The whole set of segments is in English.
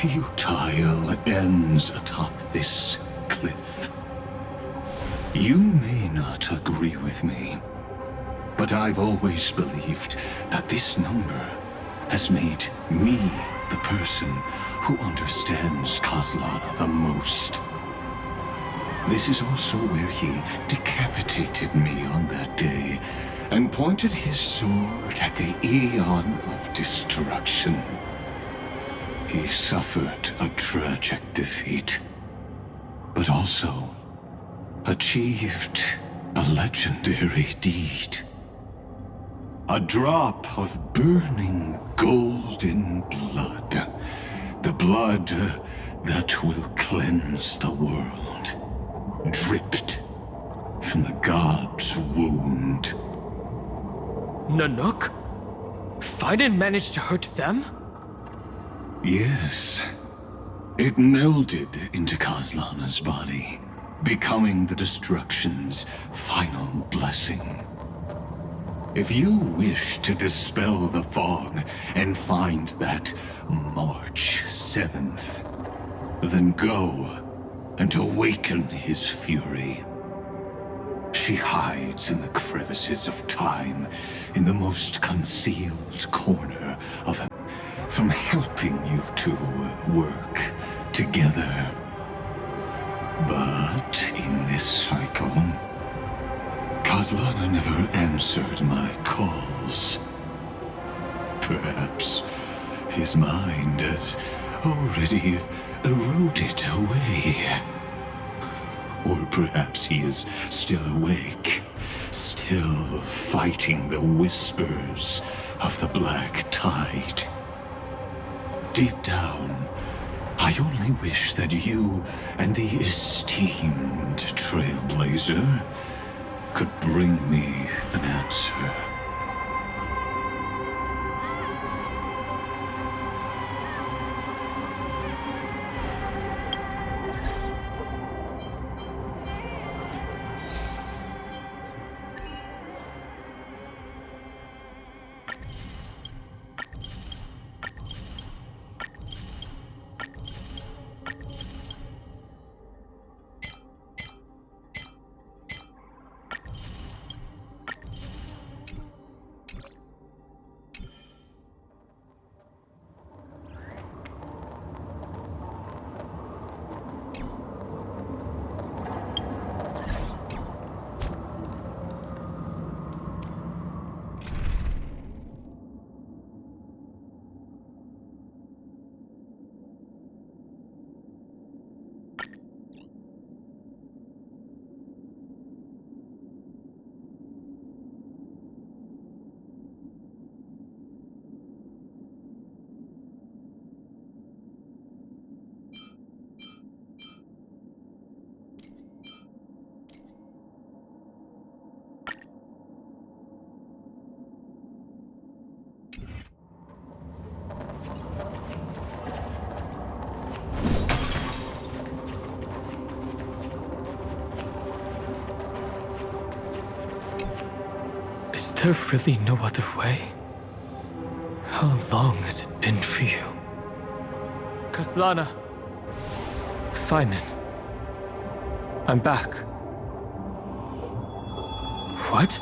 futile ends atop this cliff. You may not agree with me, but I've always believed that this number has made me the person who understands Kozlana the most. This is also where he decapitated me on that day and pointed his sword at the Aeon of Destruction. He suffered a tragic defeat, but also achieved a legendary deed. A drop of burning golden blood. The blood that will cleanse the world. Dripped from the god's wound. Nanook? Finan managed to hurt them? Yes. It melded into Kozlana's body, becoming the Destruction's final blessing. If you wish to dispel the fog and find that March 7th, then go and awaken his fury. She hides in the crevices of time, in the most concealed corner of him, from helping you to work together. But in this cycle, Kozlana never answered my calls. Perhaps his mind has already eroded away. Or perhaps he is still awake, still fighting the whispers of the black tide. Deep down, I only wish that you and the esteemed Trailblazer could bring me an answer. Is there really no other way? How long has it been for you? Kozlana. Finan. I'm back. What?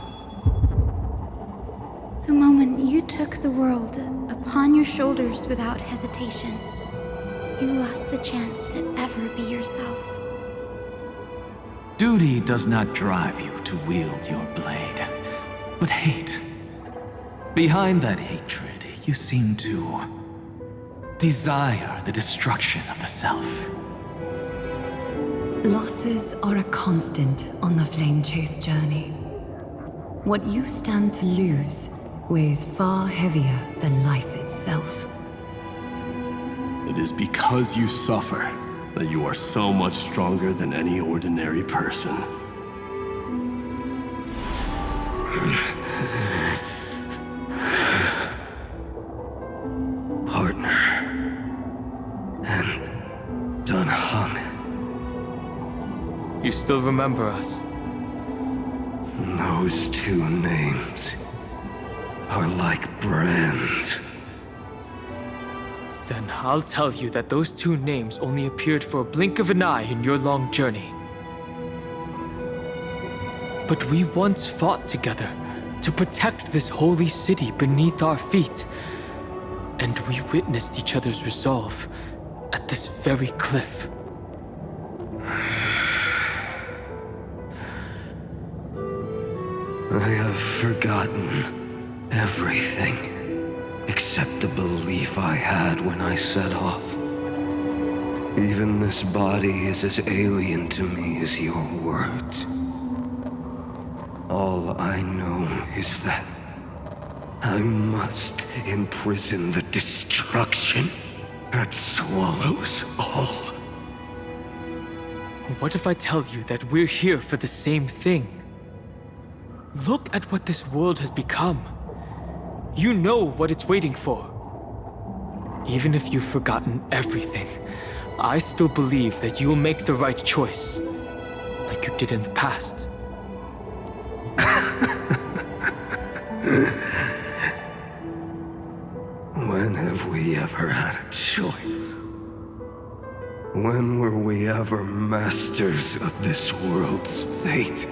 The moment you took the world upon your shoulders without hesitation, you lost the chance to ever be yourself. Duty does not drive you to wield your blade, but hate. Behind that hatred, you seem to desire the destruction of the self. Losses are a constant on the Flame Chase journey. What you stand to lose weighs far heavier than life itself. It is because you suffer that you are so much stronger than any ordinary person. Partner. And Dunhung. You still remember us? Those two names are like brands. Then I'll tell you that those two names only appeared for a blink of an eye in your long journey. But we once fought together to protect this holy city beneath our feet. And we witnessed each other's resolve at this very cliff. I have forgotten everything except the belief I had when I set off. Even this body is as alien to me as your words. All I know is that I must imprison the destruction that swallows all. What if I tell you that we're here for the same thing? Look at what this world has become. You know what it's waiting for. Even if you've forgotten everything, I still believe that you'll make the right choice, like you did in the past. When have we ever had a choice? When were we ever masters of this world's fate?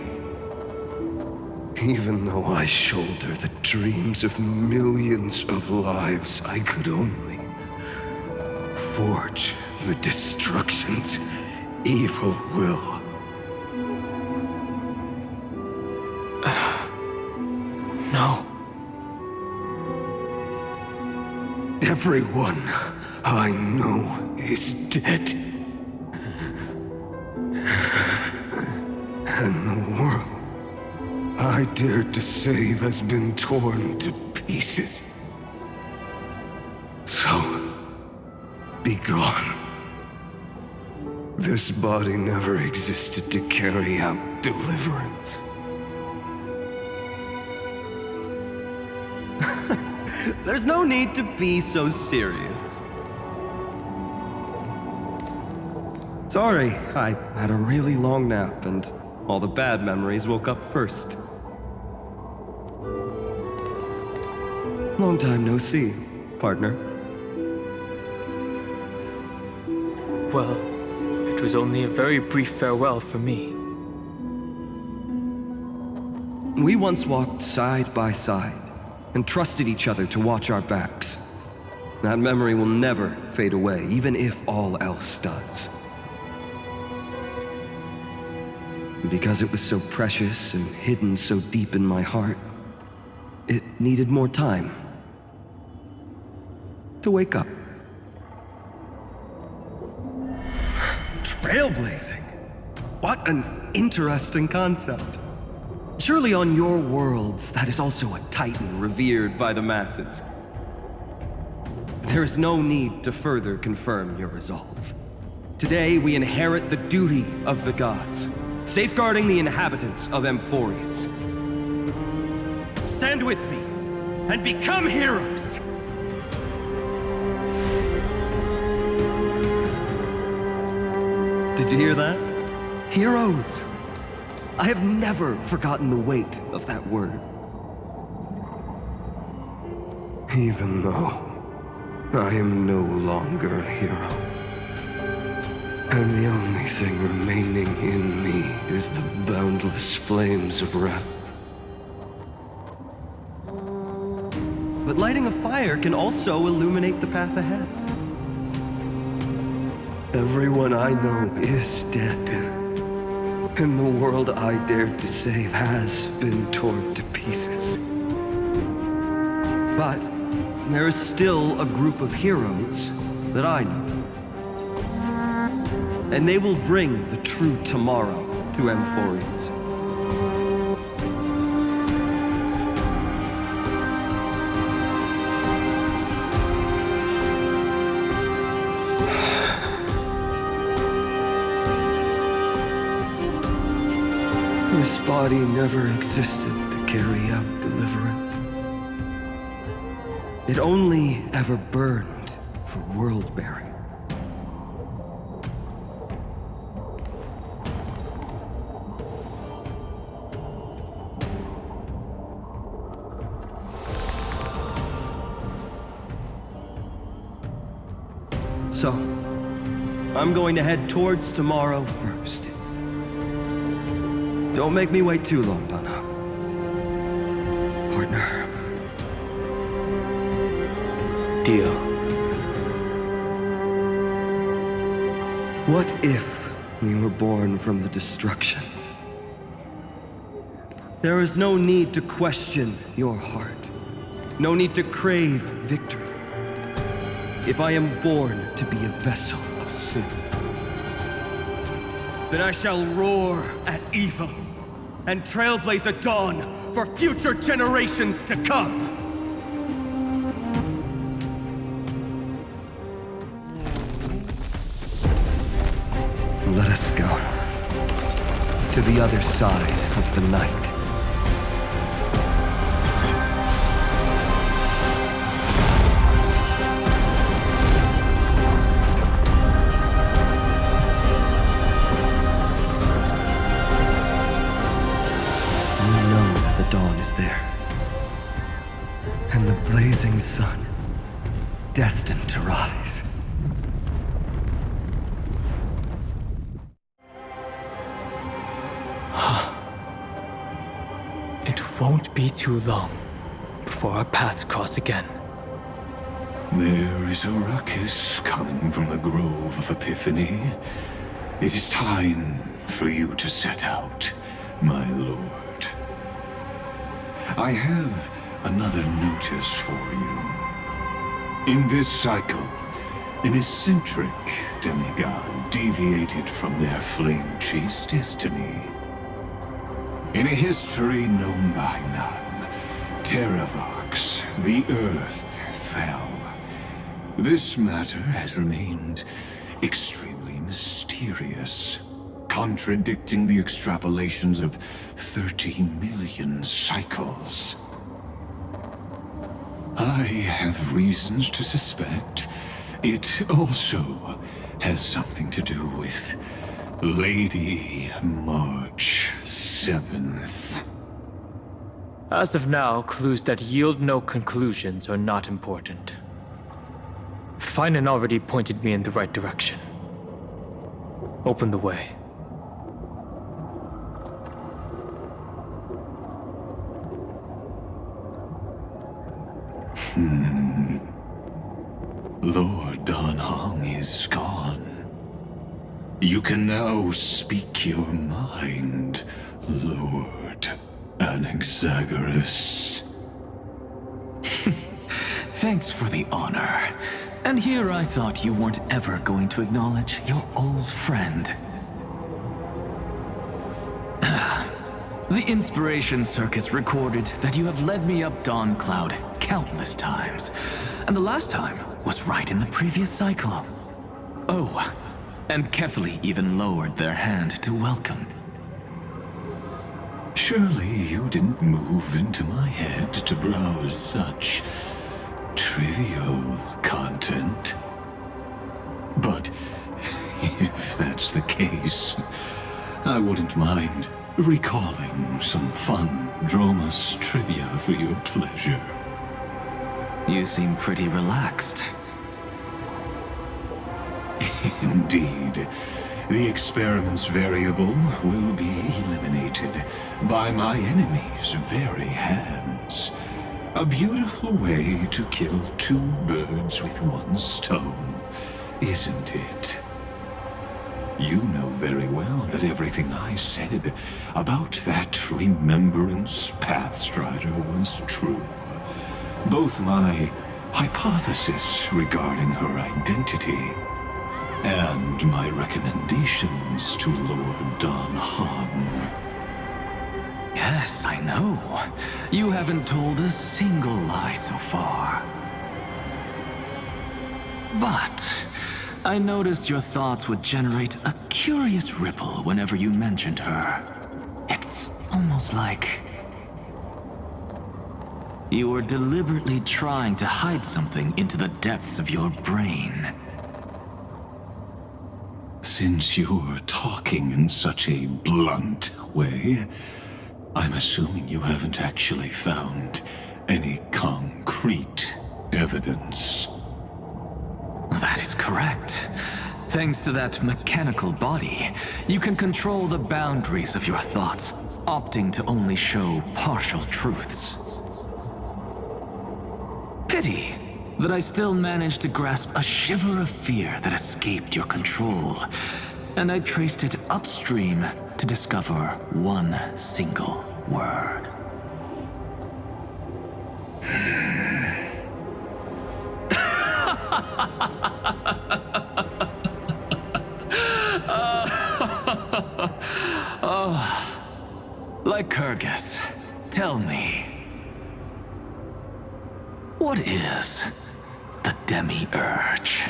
Even though I shoulder the dreams of millions of lives, I could only forge the destruction's evil will. No. Everyone I know is dead. And the world I dared to save has been torn to pieces. So, be gone. This body never existed to carry out deliverance. There's no need to be so serious. Sorry, I had a really long nap and all the bad memories woke up first. Long time no see, partner. Well, it was only a very brief farewell for me. We once walked side by side and trusted each other to watch our backs. That memory will never fade away, even if all else does. Because it was so precious and hidden so deep in my heart, it needed more time to wake up. Trailblazing? What an interesting concept. Surely on your worlds, that is also a titan revered by the masses. There is no need to further confirm your resolve. Today, we inherit the duty of the gods, safeguarding the inhabitants of Emphorius. Stand with me, and become heroes! Did you hear that? Heroes! I have never forgotten the weight of that word. Even though I am no longer a hero, and the only thing remaining in me is the boundless flames of wrath. But lighting a fire can also illuminate the path ahead. Everyone I know is dead, and the world I dared to save has been torn to pieces. But there is still a group of heroes that I know. And they will bring the true tomorrow to Emphorius. This body never existed to carry out deliverance. It only ever burned for world-bearing. So, I'm going to head towards tomorrow first. Don't make me wait too long, Donna. Partner. Deal. What if we were born from the destruction? There is no need to question your heart. No need to crave victory. If I am born to be a vessel of sin, then I shall roar at evil and trailblaze a dawn for future generations to come. Let us go to the other side of the night. Dawn is there, and the blazing sun, destined to rise. It won't be too long before our paths cross again. There is a ruckus coming from the Grove of Epiphany. It is time for you to set out, my lord. I have another notice for you. In this cycle, an eccentric demigod deviated from their flame-chased destiny. In a history known by none, Terravox, the Earth, fell. This matter has remained extremely mysterious, contradicting the extrapolations of 30 million cycles. I have reasons to suspect it also has something to do with Lady March 7th. As of now, clues that yield no conclusions are not important. Finan already pointed me in the right direction. Open the way. Lord Don Hong is gone. You can now speak your mind, Lord Anaxagoras. Thanks for the honor. And here I thought you weren't ever going to acknowledge your old friend. The Inspiration Circus recorded that you have led me up Dawn Cloud countless times, and the last time was right in the previous cycle. Oh, and Kefali even lowered their hand to welcome. Surely you didn't move into my head to browse such trivial content. But if that's the case, I wouldn't mind recalling some fun Dromus trivia for your pleasure. You seem pretty relaxed. Indeed. The experiment's variable will be eliminated by my enemy's very hands. A beautiful way to kill two birds with one stone, isn't it? You know very well that everything I said about that Remembrance Pathstrider was true. Both my hypothesis regarding her identity and my recommendations to Lord Don Hahn. Yes, I know. You haven't told a single lie so far. But I noticed your thoughts would generate a curious ripple whenever you mentioned her. It's almost like you were deliberately trying to hide something into the depths of your brain. Since you're talking in such a blunt way, I'm assuming you haven't actually found any concrete evidence. That is correct. Thanks to that mechanical body, you can control the boundaries of your thoughts, opting to only show partial truths. Pity that I still managed to grasp a shiver of fear that escaped your control, and I traced it upstream to discover one single word. Lycurgus, tell me, what is the Demiurge?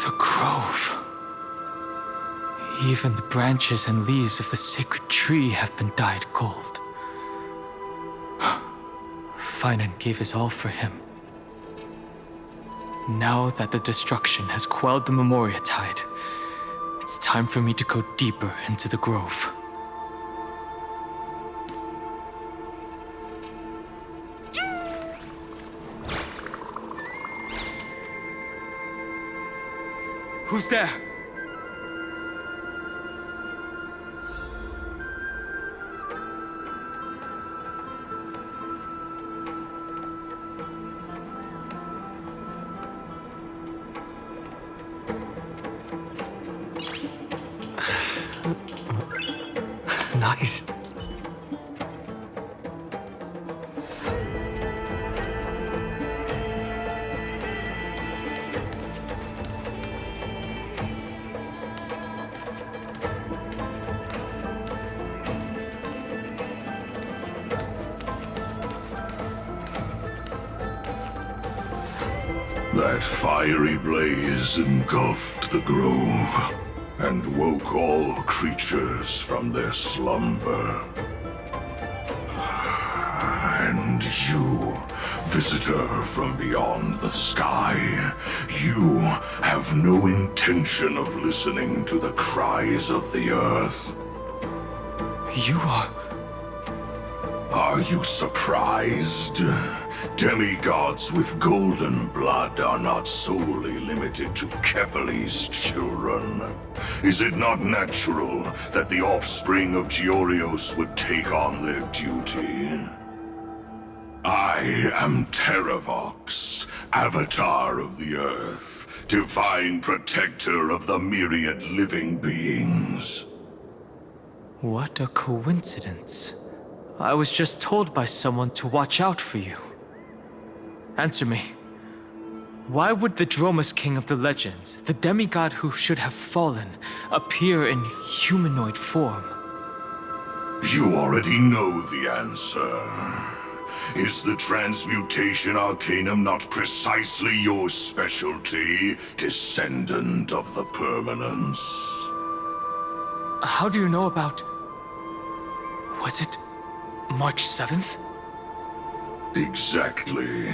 The grove. Even the branches and leaves of the sacred tree have been dyed gold. Finan gave his all for him. Now that the destruction has quelled the Memoria Tide, it's time for me to go deeper into the grove. Who's there? Nice. That fiery blaze engulfed the grove and woke all creatures from their slumber. And you, visitor from beyond the sky, you have no intention of listening to the cries of the earth. You are... Are you surprised? Demigods with golden blood are not solely limited to Kefali's children. Is it not natural that the offspring of Georios would take on their duty? I am Terravox, Avatar of the Earth, divine protector of the myriad living beings. What a coincidence. I was just told by someone to watch out for you. Answer me. Why would the Dromus King of the legends, the demigod who should have fallen, appear in humanoid form? You already know the answer. Is the transmutation arcanum not precisely your specialty, descendant of the permanence? How do you know about... Was it March 7th? Exactly.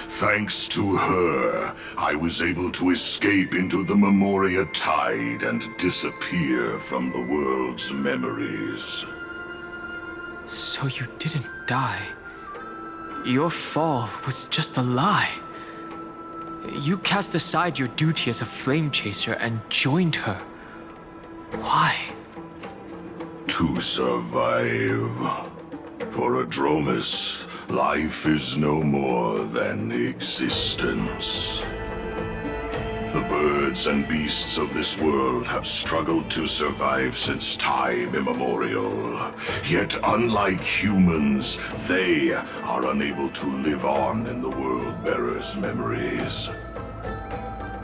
Thanks to her, I was able to escape into the Memoria Tide and disappear from the world's memories. So you didn't die. Your fall was just a lie. You cast aside your duty as a flame chaser and joined her. Why? To survive. For a Dromus, life is no more than existence. The birds and beasts of this world have struggled to survive since time immemorial. Yet unlike humans, they are unable to live on in the World-Bearer's memories.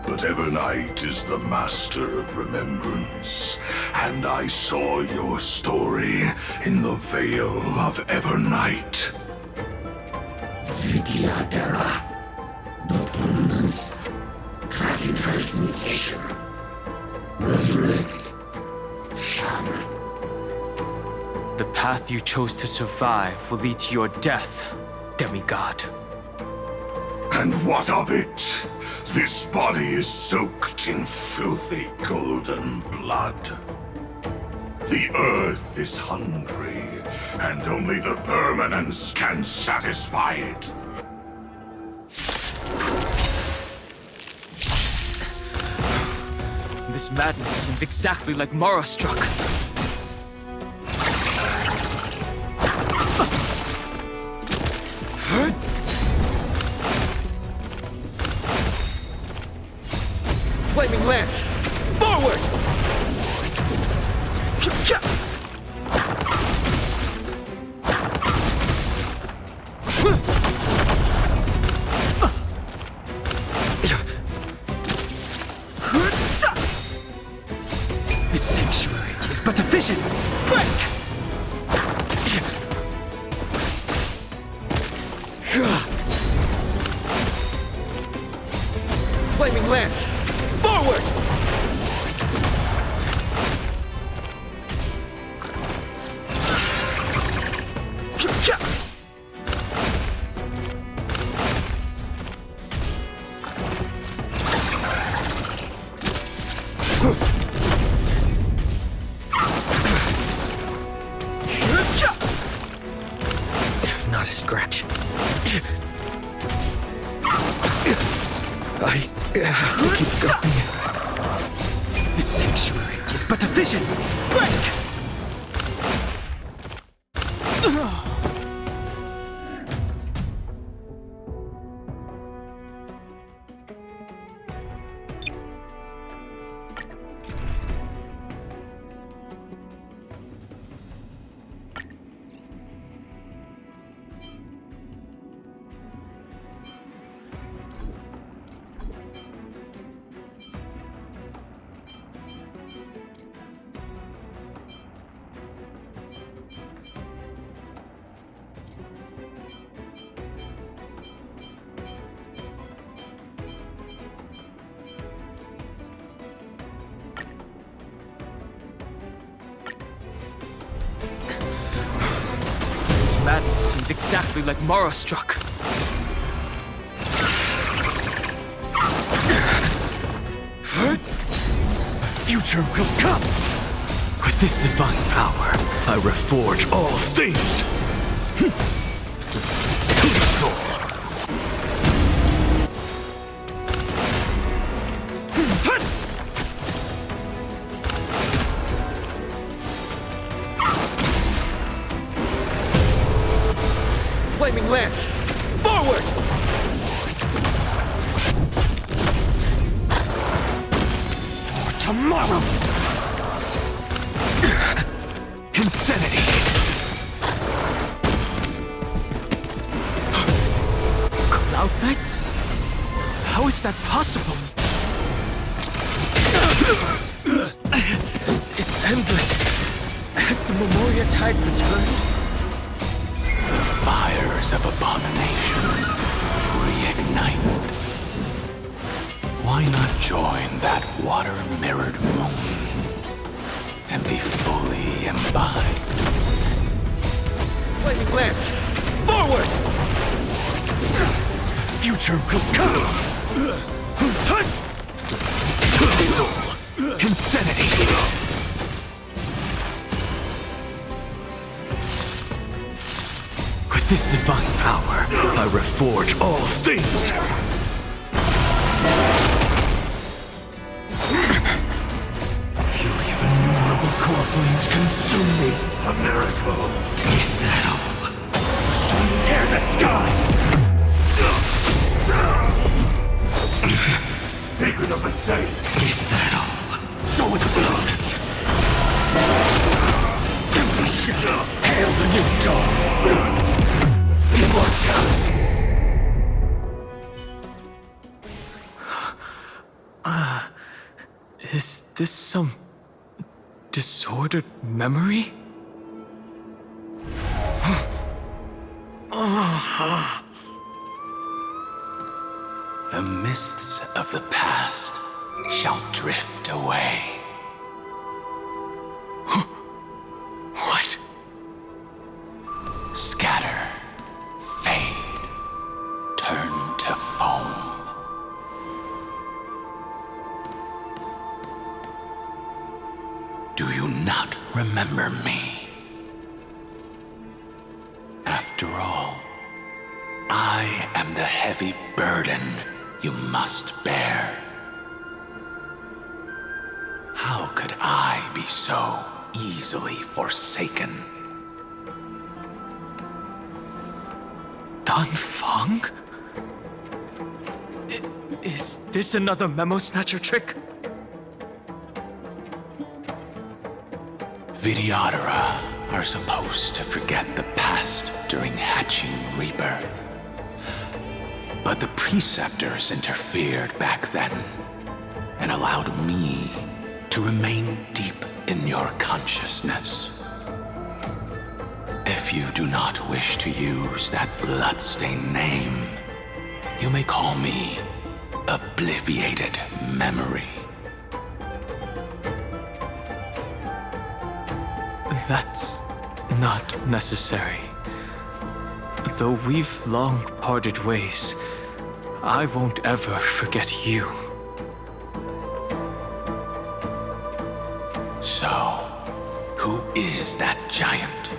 But Evernight is the master of remembrance, and I saw your story in the Veil of Evernight. Vidyadhara, the permanence, dragon transmutation, resurrect, Shana. The path you chose to survive will lead to your death, demigod. And what of it? This body is soaked in filthy golden blood. The earth is hungry, and only the permanence can satisfy it. This madness seems exactly like Mara struck. Flaming lance! Forward! This sanctuary is but a vision! Break! Flaming lance! Forward! Not a scratch. I have to keep going. This sanctuary is but a vision. Break! Madness seems exactly like Mara struck. A future will come! With this divine power, I reforge all things! To the soul! Flaming lance! Forward! For tomorrow! Insanity! Cloud Knights? How is that possible? It's endless. Has the Memoria Tide returned? Fires of abomination reignite. Why not join that water-mirrored moon and be fully imbibed? Flaming lance! Forward! Future will come! Soul! Insanity! With this divine power, I reforge all things! Fury of innumerable core flames consume me! A miracle. Is that all? Sun tear the sky! Sacred of the saints. Is that all? So with the substance! Empty shell! Hail the new dawn! Immortality! Is this some disordered memory? The mists of the past shall drift away. What? Scatter, fade, turn to foam. Do you not remember me? After all, I am the heavy burden you must bear. How could I be so easily forsaken? Dan Feng? Is this another memo snatcher trick? Vidyadhara are supposed to forget the past during hatching rebirth. But the preceptors interfered back then and allowed me to remain deep in your consciousness. If you do not wish to use that bloodstained name, you may call me Obliviated Memory. That's not necessary. Though we've long parted ways, I won't ever forget you. So, who is that giant?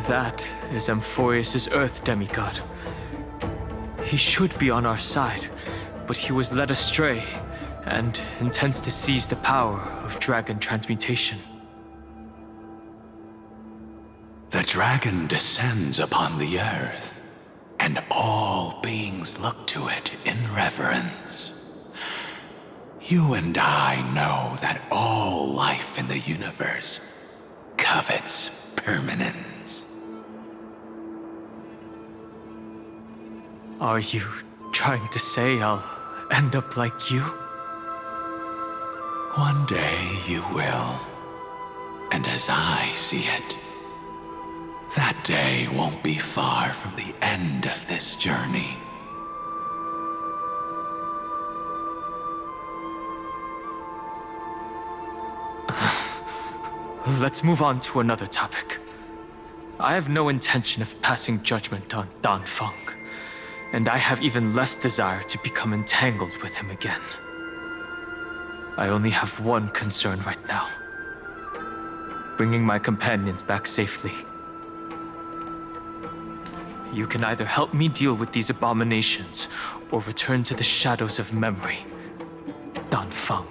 That is Amphorius' Earth demigod. He should be on our side, but he was led astray and intends to seize the power of dragon transmutation. The dragon descends upon the earth, and all beings look to it in reverence. You and I know that all life in the universe covets permanence. Are you trying to say I'll end up like you? One day you will, and as I see it, that day won't be far from the end of this journey. Let's move on to another topic. I have no intention of passing judgment on Dan Feng, and I have even less desire to become entangled with him again. I only have one concern right now: bringing my companions back safely. You can either help me deal with these abominations, or return to the shadows of memory. Dan Feng.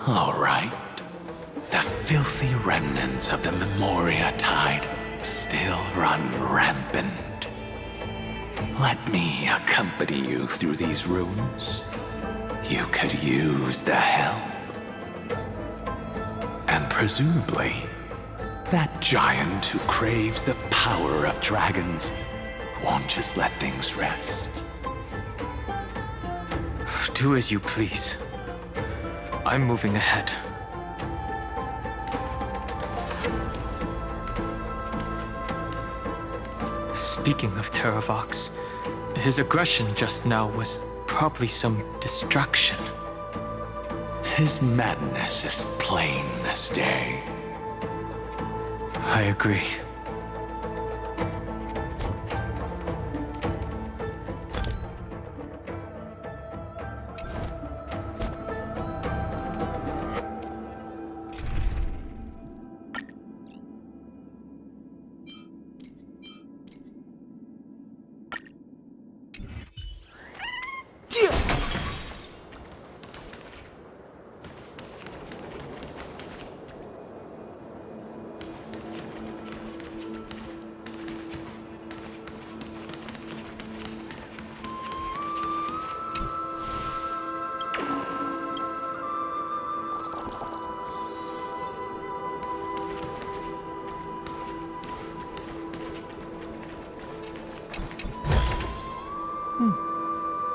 All right. The filthy remnants of the Memoria Tide still run rampant. Let me accompany you through these ruins. You could use the help. And presumably, that giant who craves the power of dragons won't just let things rest. Do as you please. I'm moving ahead. Speaking of Terravox, his aggression just now was probably some distraction. His madness is plain as day. I agree.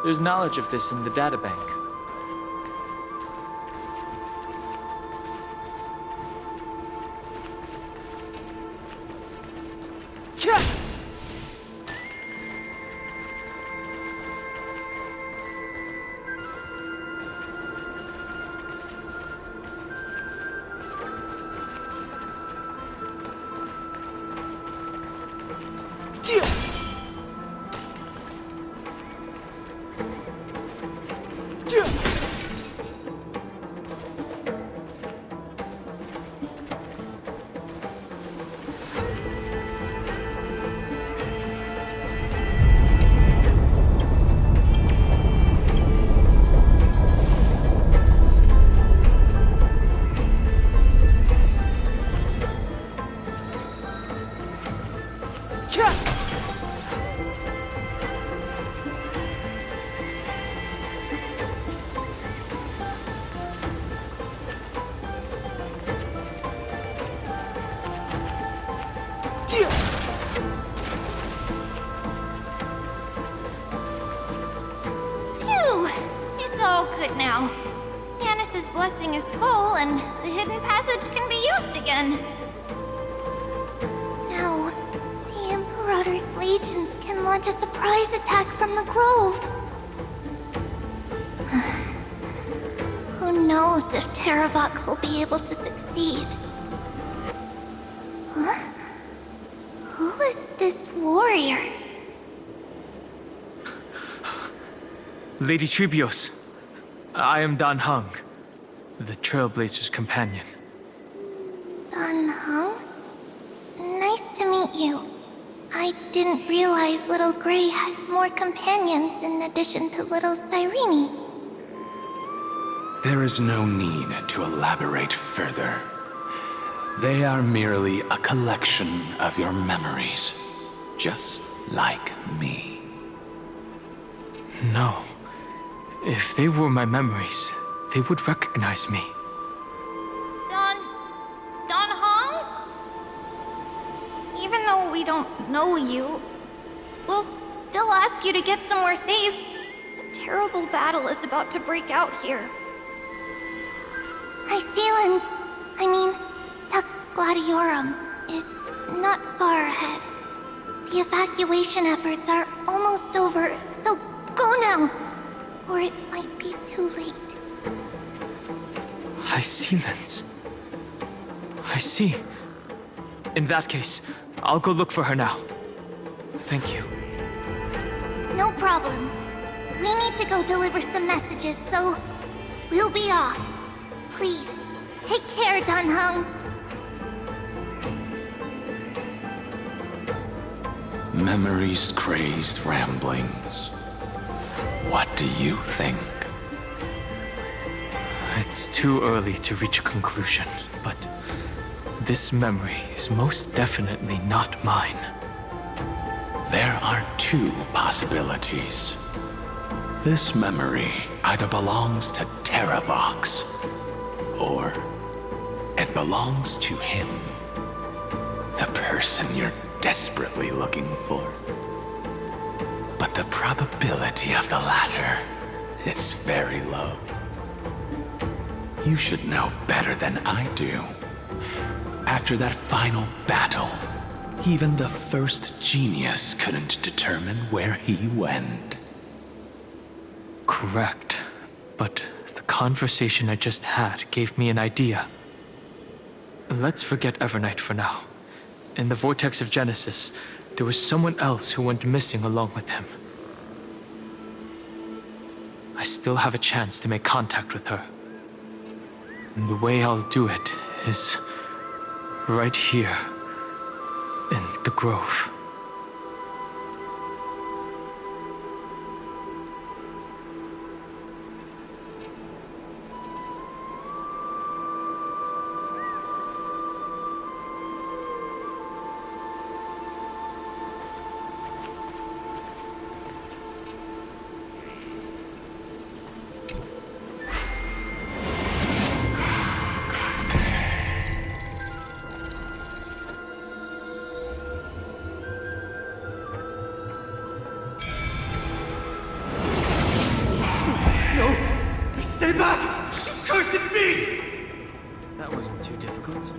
There's knowledge of this in the databank. Phew! It's all good now. Yanis's blessing is full, and the hidden passage can be used again. Now, the Imperator's legions can launch a surprise attack from the grove. Who knows if Teravox will be able to succeed? Huh? Who is this warrior? Lady Tribios, I am Dan Heng, the Trailblazer's companion. Dan Heng? Nice to meet you. I didn't realize Little Gray had more companions in addition to Little Cyrene. There is no need to elaborate further. They are merely a collection of your memories, just like me. No. If they were my memories, they would recognize me. Dan Heng? Even though we don't know you, we'll still ask you to get somewhere safe. A terrible battle is about to break out here. Iceland's, Tux Gladiorum, is not far ahead. The evacuation efforts are almost over, so go now! Or it might be too late. Iceland's. I see. In that case, I'll go look for her now. Thank you. No problem. We need to go deliver some messages, so we'll be off. Please, take care, Dan Heng. Memories crazed ramblings. What do you think? It's too early to reach a conclusion, but this memory is most definitely not mine. There are two possibilities. This memory either belongs to Teravox, or it belongs to him. The person you're desperately looking for. But the probability of the latter is very low. You should know better than I do. After that final battle, even the first genius couldn't determine where he went. Correct. But the conversation I just had gave me an idea. Let's forget Evernight for now. In the Vortex of Genesis, there was someone else who went missing along with him. I still have a chance to make contact with her. And the way I'll do it is right here in the grove. That wasn't too difficult.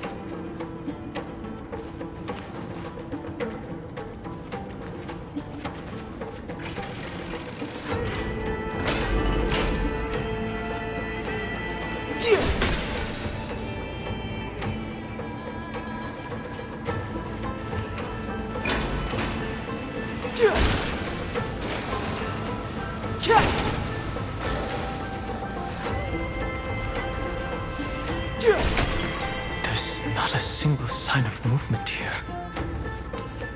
a single sign of movement here.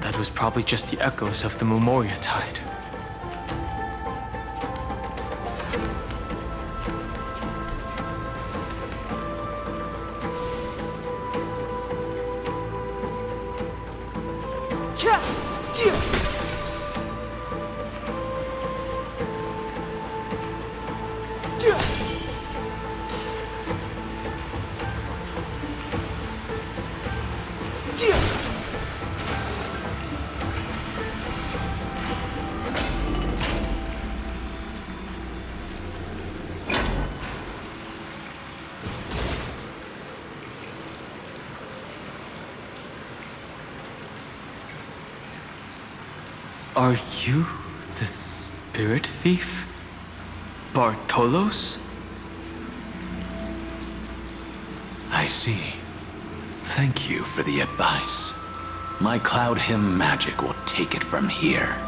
That was probably just the echoes of the Memoria Tide. Are you the spirit thief? Bartolos? I see. Thank you for the advice. My Cloud Hymn magic will take it from here.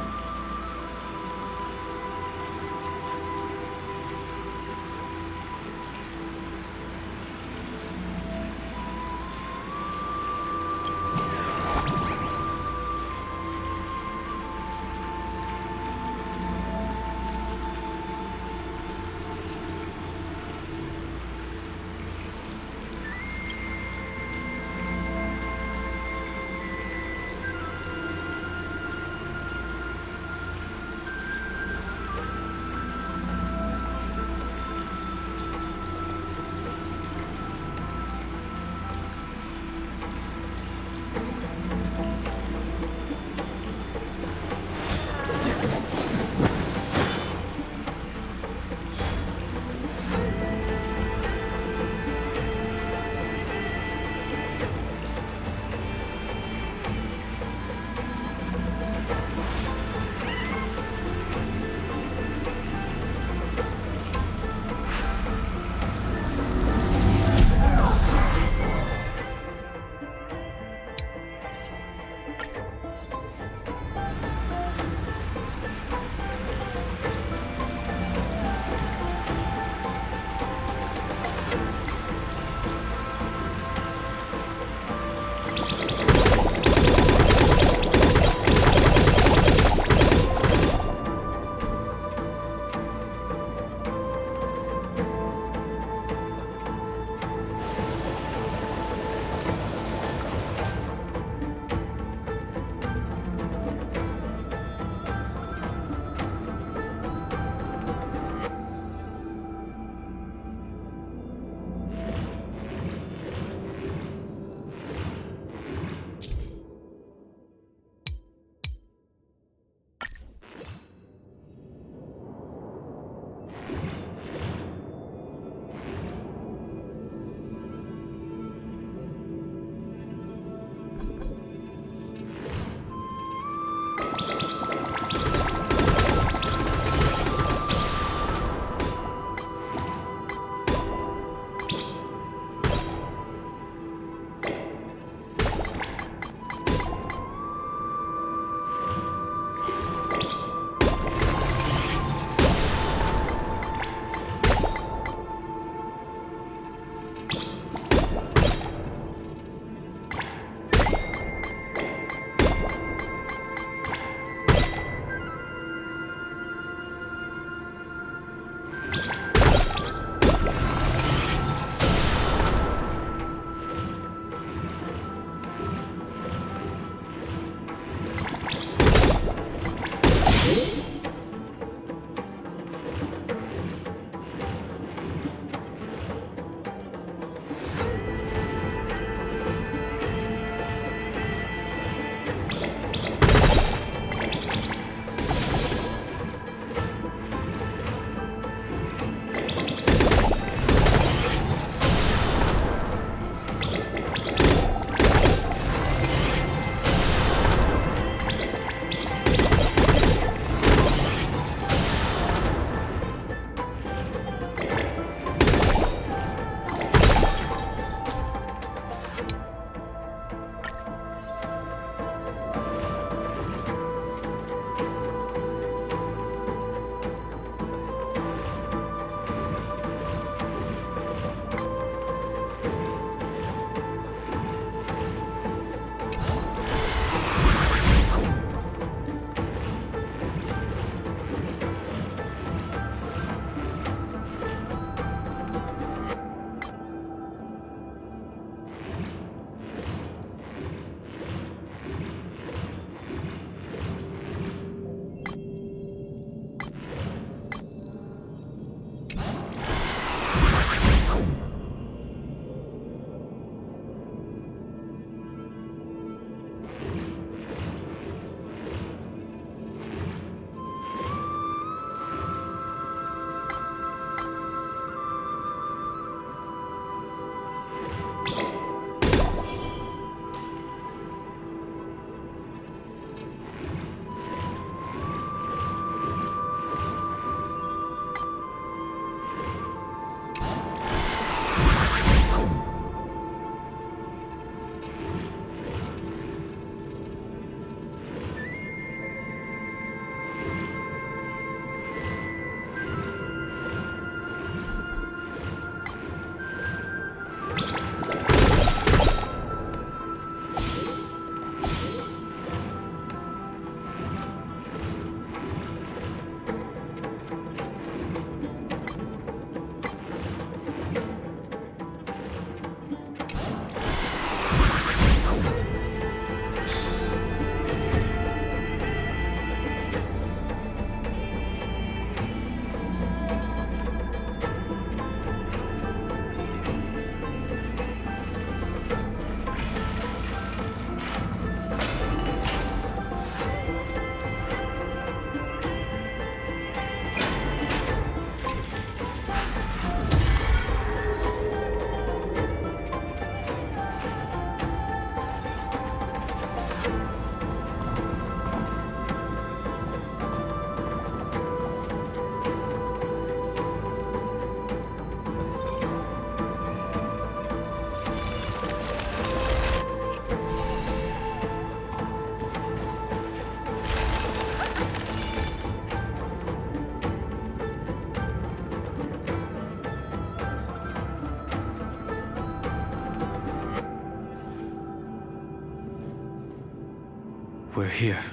we're here.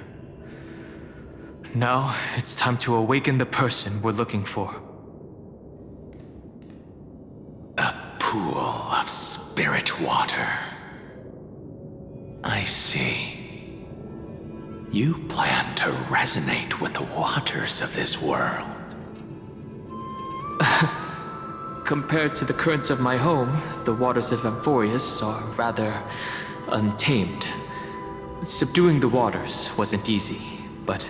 Now, it's time to awaken the person we're looking for. A pool of spirit water. I see. You plan to resonate with the waters of this world. Compared to the currents of my home, the waters of Amphorius are rather untamed. Subduing the waters wasn't easy, but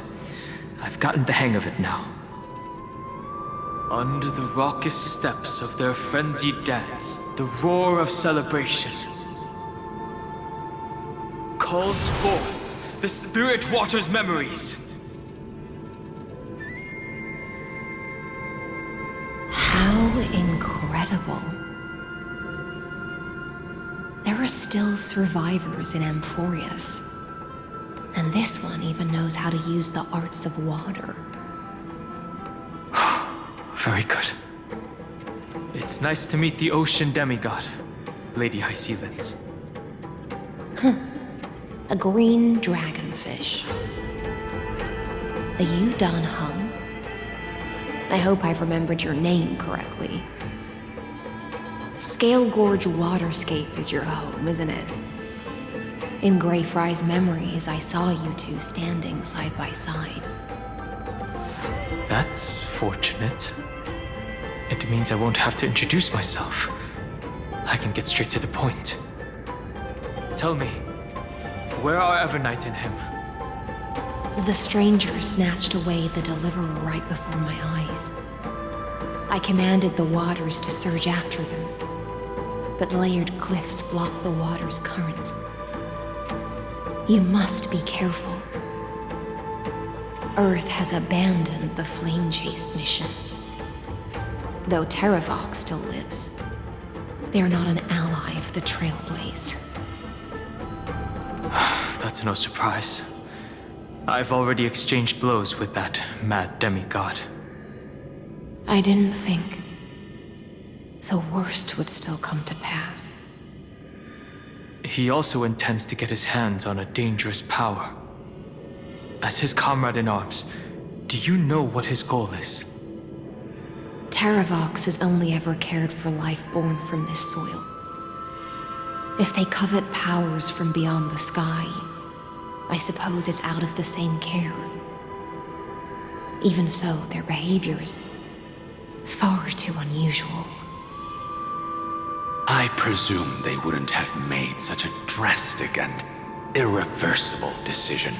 I've gotten the hang of it now. Under the raucous steps of their frenzied dance, the roar of celebration calls forth the spirit water's memories. How incredible. There are still survivors in Amphorius. And this one even knows how to use the arts of water. Very good. It's nice to meet the ocean demigod, Lady Hycealens. A green dragonfish. Are you Dan Hum? I hope I've remembered your name correctly. Scale Gorge Waterscape is your home, isn't it? In Greyfry's memories, I saw you two standing side by side. That's fortunate. It means I won't have to introduce myself. I can get straight to the point. Tell me, where are Evernight and him? The stranger snatched away the deliverer right before my eyes. I commanded the waters to surge after them, but layered cliffs blocked the water's current. You must be careful. Earth has abandoned the Flame Chase mission. Though Terravox still lives, they are not an ally of the Trailblaze. That's no surprise. I've already exchanged blows with that mad demigod. I didn't think the worst would still come to pass. He also intends to get his hands on a dangerous power. As his comrade in arms, do you know what his goal is? Terravox has only ever cared for life born from this soil. If they covet powers from beyond the sky, I suppose it's out of the same care. Even so, their behavior is far too unusual. I presume they wouldn't have made such a drastic and irreversible decision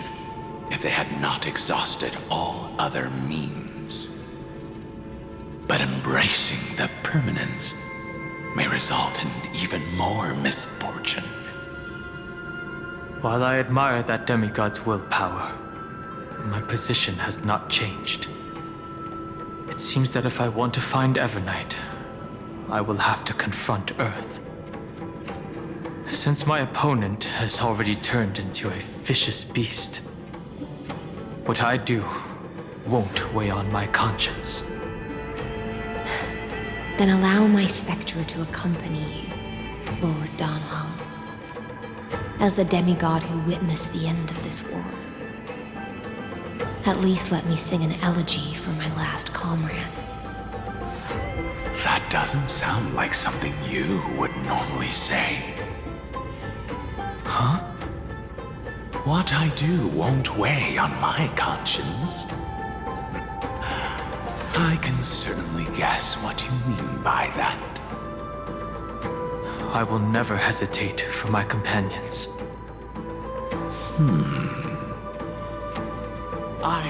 if they had not exhausted all other means. But embracing the permanence may result in even more misfortune. While I admire that demigod's willpower, my position has not changed. It seems that if I want to find Evernight, I will have to confront Earth. Since my opponent has already turned into a vicious beast, what I do won't weigh on my conscience. Then allow my specter to accompany you, Lord Dan Hum, as the demigod who witnessed the end of this world. At least let me sing an elegy for my last comrade. That doesn't sound like something you would normally say. Huh? What I do won't weigh on my conscience. I can certainly guess what you mean by that. I will never hesitate for my companions. I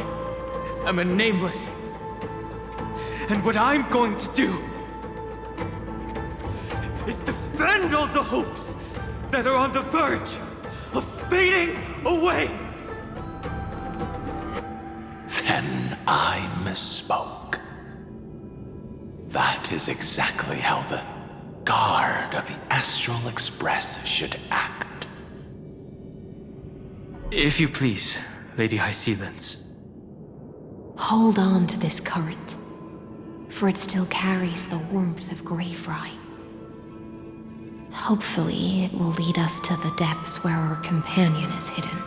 am a nameless. And what I'm going to do is defend all the hopes that are on the verge of fading away. Then I misspoke. That is exactly how the guard of the Astral Express should act. If you please, Lady Hycealens. Hold on to this current, for it still carries the warmth of Greyfry. Hopefully, it will lead us to the depths where our companion is hidden.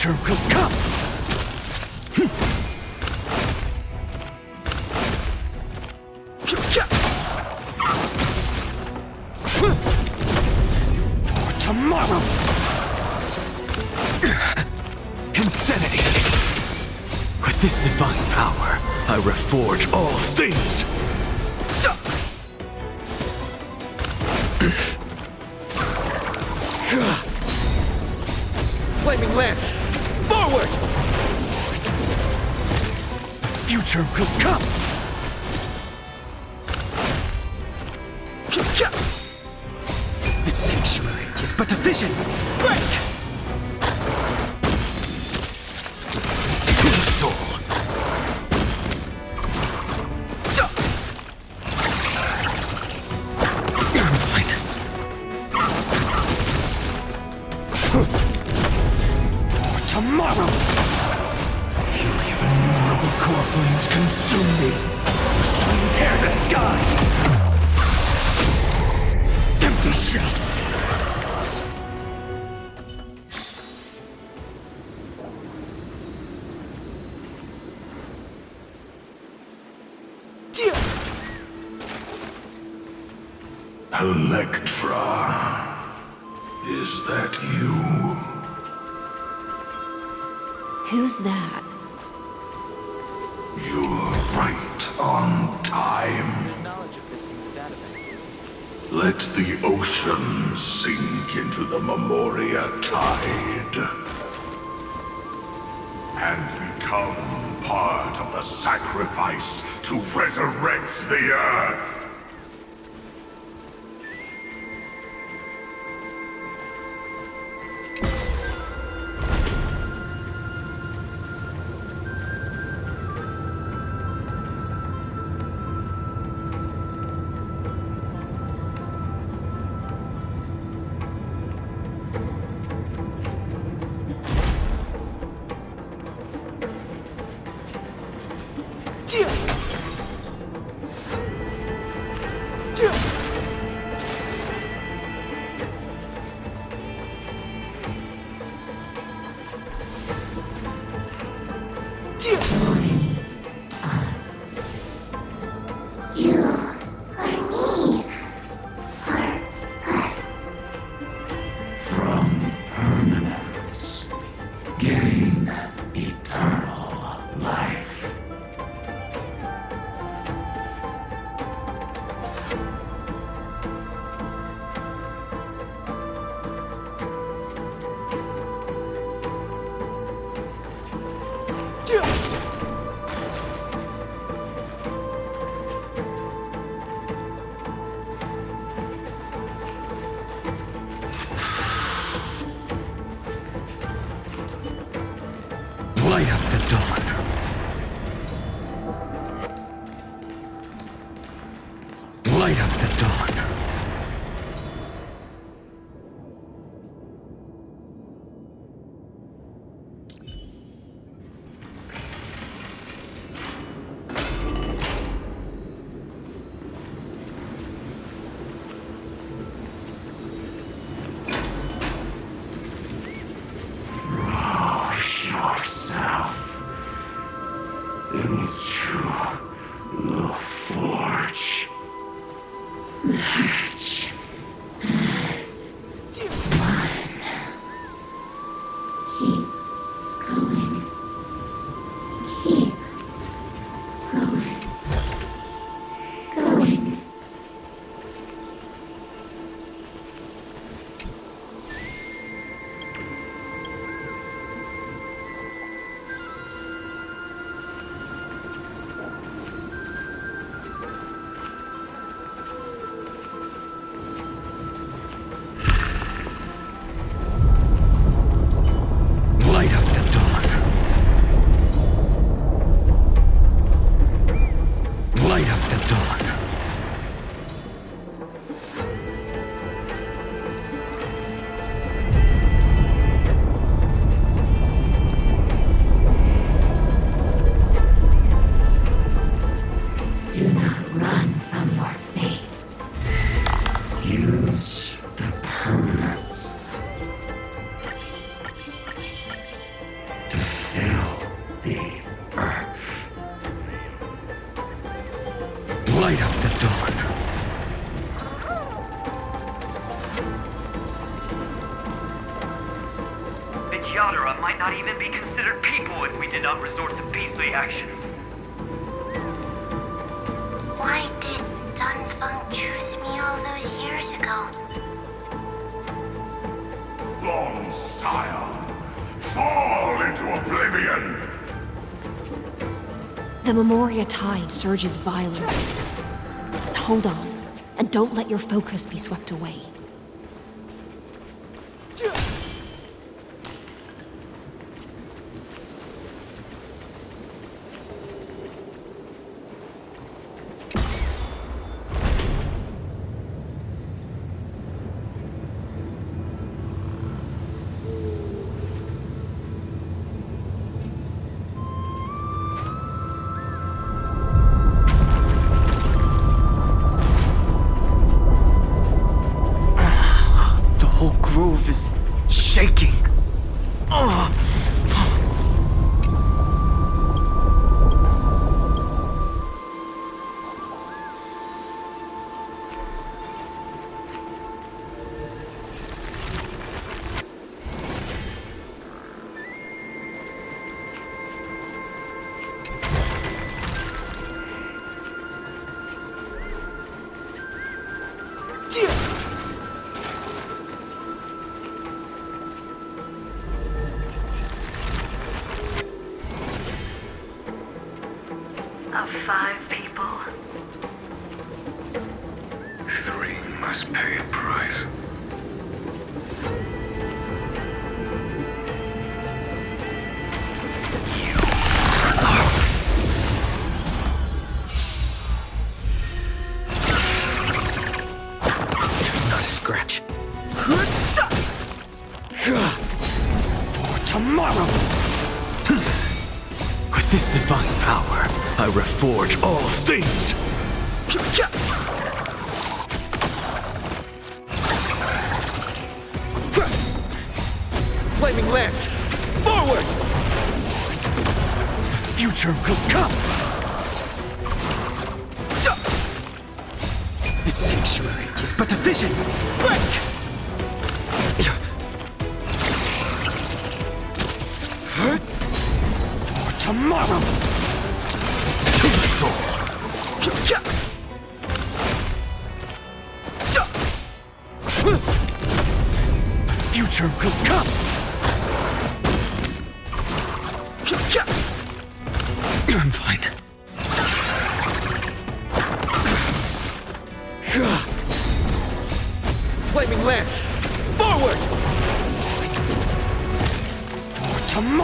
future will come! For tomorrow! Insanity! With this divine power, I reforge all things! Flaming Lance! Forward! The future will come! The sanctuary is but a vision! Break! To the soul! I'm fine. For tomorrow! Feel your innumerable core flames consume me! Sun tear the sky! Empty shell! Electra, is that you? Who's that? You're right on time. There's knowledge of this in the database. Let the ocean sink into the Memoria tide and become part of the sacrifice to resurrect the Earth. Light up the dawn. Light up the dawn. Yourself into the forge. Match as one. Keep going. Keep going. considered people if we did not resort to beastly actions. Why did Dunfeng choose me all those years ago? Long sire, fall into oblivion! The Memoria tide surges violently. Hold on, and don't let your focus be swept away. Grove is shaking. Of 5 people, 3 must pay a price. Not a scratch. For tomorrow! With this divine power, I reforge all things! Flaming lance! Forward! The future will come! This sanctuary is but a vision! Break! For tomorrow! To the soul! Future will come! I'm fine. Flaming lance! Forward! For tomorrow!